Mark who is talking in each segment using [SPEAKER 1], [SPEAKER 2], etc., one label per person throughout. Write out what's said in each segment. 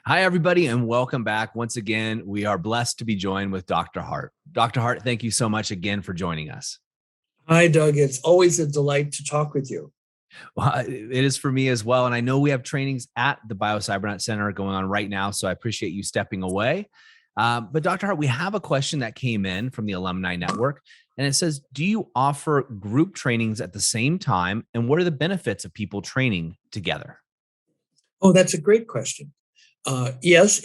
[SPEAKER 1] Hi, everybody, and welcome back. Once again, we are blessed to be joined with Dr. Hardt. Dr. Hardt, thank you so much again for joining us.
[SPEAKER 2] Hi, Doug. It's always a delight to talk with you.
[SPEAKER 1] Well, it is for me as well. And I know we have trainings at the Biocybernaut Center going on right now, so I appreciate you stepping away. But Dr. Hardt, we have a question that came in from the Alumni Network, and it says, do you offer group trainings at the same time? And what are the benefits of people training together?
[SPEAKER 2] Oh, that's a great question. Yes,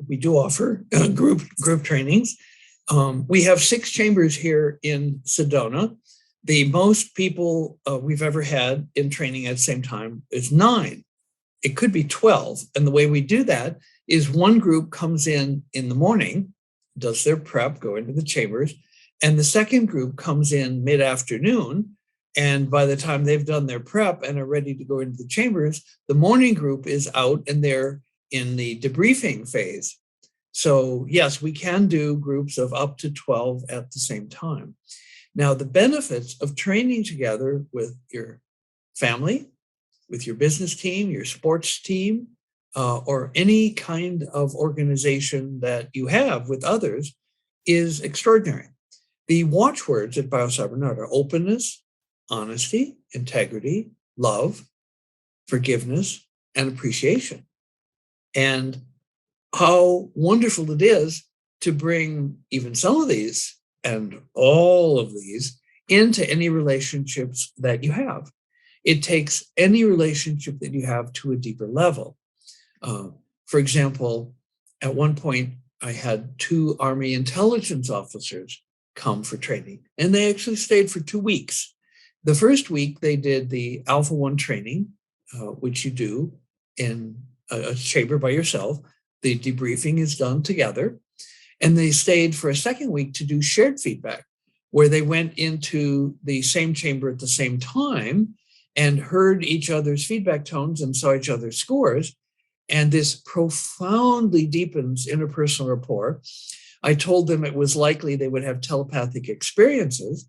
[SPEAKER 2] we do offer group trainings. We have 6 chambers here in Sedona. The most people we've ever had in training at the same time is 9. It could be 12. And the way we do that is one group comes in the morning, does their prep, go into the chambers, and the second group comes in mid-afternoon. And by the time they've done their prep and are ready to go into the chambers, the morning group is out and they're in the debriefing phase. So yes, we can do groups of up to 12 at the same time. Now, the benefits of training together with your family, with your business team, your sports team, or any kind of organization that you have with others is extraordinary. The watchwords at Biocybernaut are openness, honesty, integrity, love, forgiveness, and appreciation. And how wonderful it is to bring even some of these and all of these into any relationships that you have. It takes any relationship that you have to a deeper level. For example, at one point, I had 2 Army intelligence officers come for training, and they actually stayed for 2 weeks. The first week, they did the Alpha 1 training, which you do in a chamber by yourself. The debriefing is done together. And they stayed for a second week to do shared feedback, where they went into the same chamber at the same time and heard each other's feedback tones and saw each other's scores. And this profoundly deepens interpersonal rapport. I told them it was likely they would have telepathic experiences.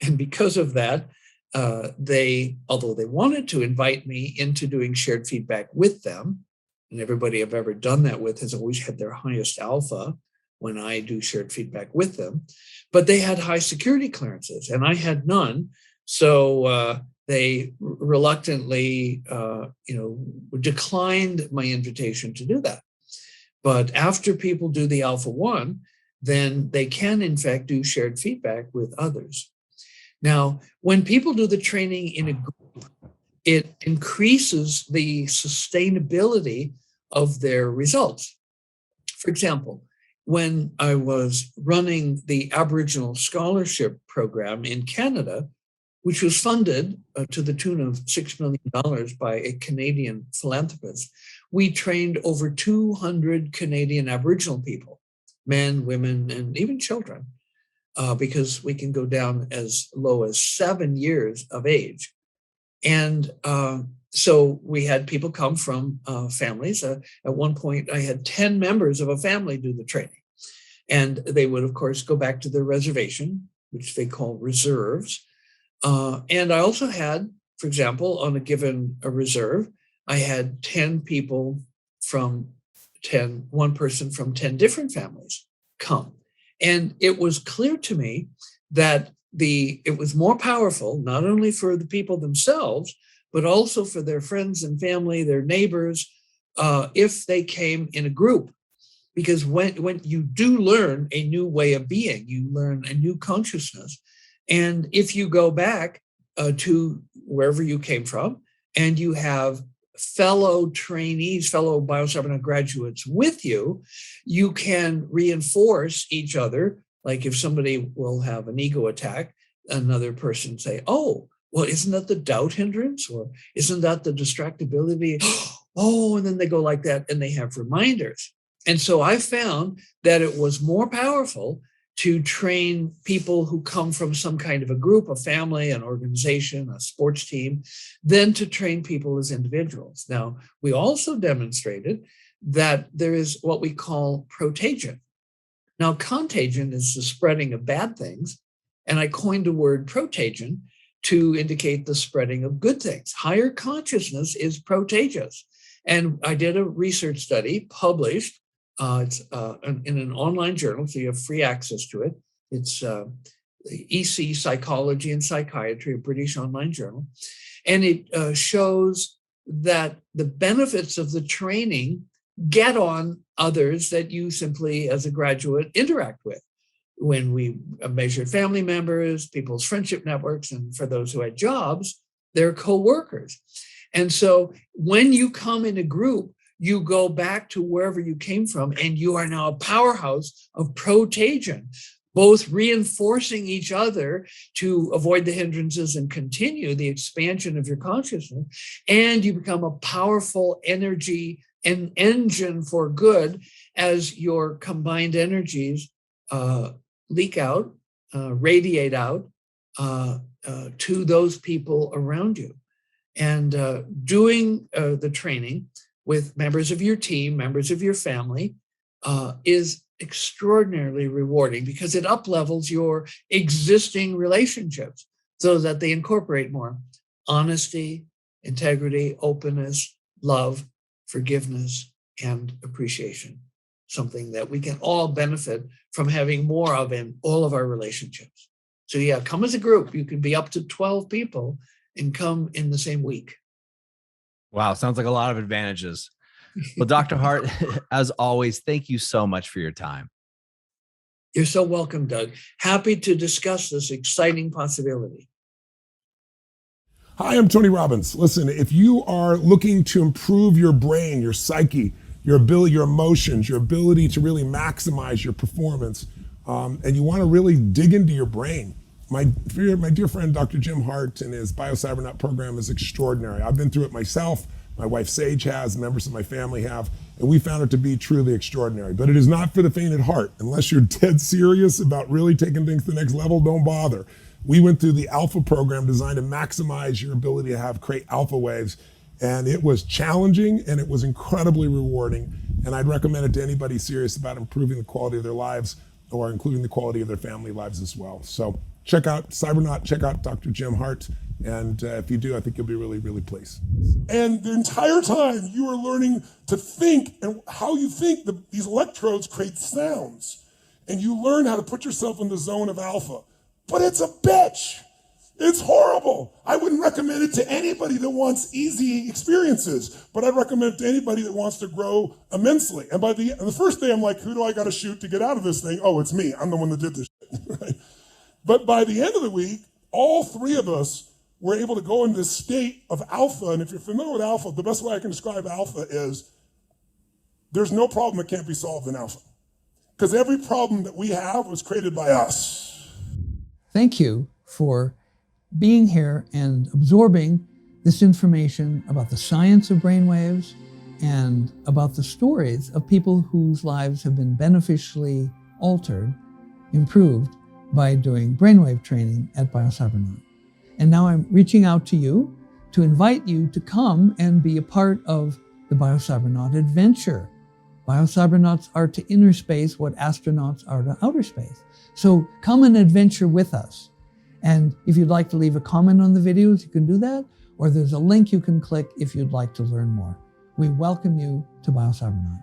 [SPEAKER 2] And because of that, although they wanted to invite me into doing shared feedback with them, and everybody I've ever done that with has always had their highest alpha when I do shared feedback with them, but they had high security clearances and I had none. So they reluctantly, declined my invitation to do that. But after people do the Alpha 1, then they can in fact do shared feedback with others. Now, when people do the training in a group, it increases the sustainability of their results. For example, when I was running the Aboriginal Scholarship Program in Canada, which was funded to the tune of $6 million by a Canadian philanthropist, we trained over 200 Canadian Aboriginal people, men, women, and even children, because we can go down as low as 7 years of age. And so we had people come from families. At one point, I had 10 members of a family do the training. And they would, of course, go back to their reservation, which they call reserves. And I also had, for example, on a given reserve, I had 10 people one person from 10 different families come. And it was clear to me that it was more powerful, not only for the people themselves, but also for their friends and family, their neighbors, if they came in a group. Because when you do learn a new way of being, you learn a new consciousness. And if you go back to wherever you came from, and you have fellow trainees, fellow Biocybernaut graduates with you, you can reinforce each other. Like if somebody will have an ego attack, another person say, oh, well, isn't that the doubt hindrance? Or isn't that the distractibility? Oh, and then they go like that and they have reminders. And so I found that it was more powerful to train people who come from some kind of a group, a family, an organization, a sports team, than to train people as individuals. Now, we also demonstrated that there is what we call protagion. Now, contagion is the spreading of bad things, and I coined the word protagion to indicate the spreading of good things. Higher consciousness is protagious. And I did a research study published. It's in an online journal, so you have free access to it. It's EC Psychology and Psychiatry, a British online journal. And it shows that the benefits of the training get on others that you simply, as a graduate, interact with. When we measured family members, people's friendship networks, and for those who had jobs, their co-workers. And so when you come in a group, you go back to wherever you came from, and you are now a powerhouse of protagon, both reinforcing each other to avoid the hindrances and continue the expansion of your consciousness. And you become a powerful energy and engine for good as your combined energies leak out, radiate out to those people around you. And doing the training with members of your team, members of your family, is extraordinarily rewarding because it uplevels your existing relationships so that they incorporate more honesty, integrity, openness, love, forgiveness, and appreciation. Something that we can all benefit from having more of in all of our relationships. So yeah, come as a group. You can be up to 12 people and come in the same week.
[SPEAKER 1] Wow, sounds like a lot of advantages. Well, Dr. Hardt, as always, thank you so much for your time.
[SPEAKER 2] You're so welcome, Doug. Happy to discuss this exciting possibility.
[SPEAKER 3] Hi, I'm Tony Robbins. Listen, if you are looking to improve your brain, your psyche, your ability, your emotions, your ability to really maximize your performance, and you want to really dig into your brain, my dear friend, Dr. Jim Hardt, and his Biocybernaut program is extraordinary. I've been through it myself. My wife Sage has, members of my family have, and we found it to be truly extraordinary. But it is not for the faint at heart. Unless you're dead serious about really taking things to the next level, don't bother. We went through the Alpha program designed to maximize your ability to create alpha waves. And it was challenging and it was incredibly rewarding. And I'd recommend it to anybody serious about improving the quality of their lives or including the quality of their family lives as well. So check out Cybernaut, check out Dr. Jim Hardt. And if you do, I think you'll be really, really pleased. And the entire time you are learning to think and how you think these electrodes create sounds. And you learn how to put yourself in the zone of alpha. But it's a bitch. It's horrible. I wouldn't recommend it to anybody that wants easy experiences, but I'd recommend it to anybody that wants to grow immensely. And by the first day, I'm like, who do I got to shoot to get out of this thing? Oh, it's me. I'm the one that did this shit, right? But by the end of the week, all three of us were able to go into this state of alpha. And if you're familiar with alpha, the best way I can describe alpha is there's no problem that can't be solved in alpha. Because every problem that we have was created by us.
[SPEAKER 4] Thank you for being here and absorbing this information about the science of brainwaves and about the stories of people whose lives have been beneficially altered, improved by doing brainwave training at Biocybernaut. And now I'm reaching out to you to invite you to come and be a part of the Biocybernaut adventure. Biocybernauts are to inner space what astronauts are to outer space. So come and adventure with us. And if you'd like to leave a comment on the videos, you can do that, or there's a link you can click if you'd like to learn more. We welcome you to Biocybernaut.